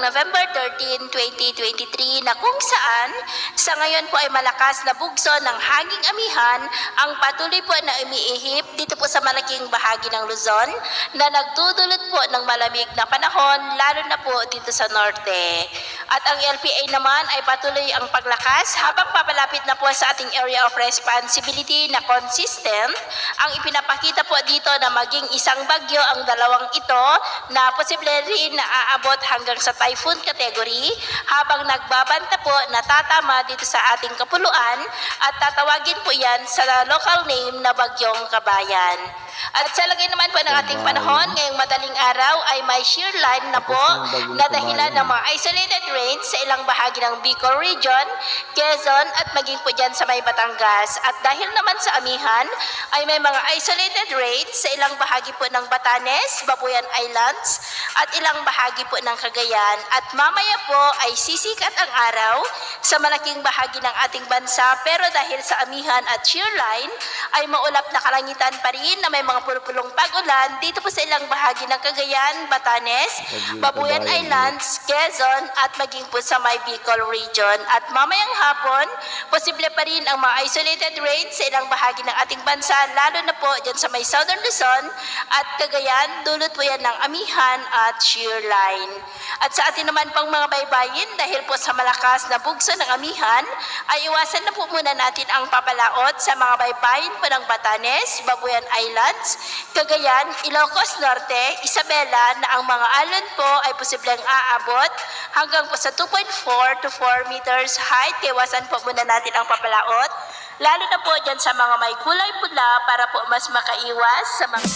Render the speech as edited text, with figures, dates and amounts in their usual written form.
November 13, 2023 na kung saan sa ngayon po ay malakas na bugso ng hanging amihan ang patuloy po na umiihip dito po sa malaking bahagi ng Luzon na nagdudulot po ng malamig na panahon lalo na po dito sa norte. At ang LPA naman ay patuloy ang paglakas habang papalapit na po sa ating area of responsibility na consistent. Ang ipinapakita po dito na maging isang bagyo ang dalawang ito na posible rin na aabot hanggang sa typhoon category habang nagbabanta po na tatama dito sa ating kapuluan at tatawagin po yan sa local name na Bagyong Kabayan. At sa lagay naman po ng ating panahon, ngayong madaling araw ay may shear line na po na dahilan ng mga isolated rains sa ilang bahagi ng Bicol Region, Quezon at maging po dyan sa may Batangas. At dahil naman sa amihan ay may mga isolated rains sa ilang bahagi po ng Batanes, Babuyan Islands at ilang bahagi po ng Cagayan. At mamaya po ay sisikat ang araw sa malaking bahagi ng ating bansa pero dahil sa amihan at shear line ay maulap na kalangitan pa rin na may mga pulupulong pag-ulan dito po sa ilang bahagi ng Cagayan, Batanes, Babuyan Islands, Quezon at maging po sa may Bicol Region. At mamayang hapon, posible pa rin ang mga isolated rains sa ilang bahagi ng ating bansa lalo na po dyan sa may Southern Luzon at Cagayan, dulot po yan ng amihan at shear line. At sa atin naman pang mga baybayin dahil po sa malakas na bugso ng amihan ay iwasan na po muna natin ang papalaot sa mga baybayin po ng Batanes, Babuyan Islands, Cagayan, Ilocos Norte, Isabela na ang mga alon po ay posibleng aabot hanggang po sa 2.4 to 4 meters height. Iwasan po muna natin ang papalaot lalo na po dyan sa mga may kulay pula para po mas makaiwas sa mga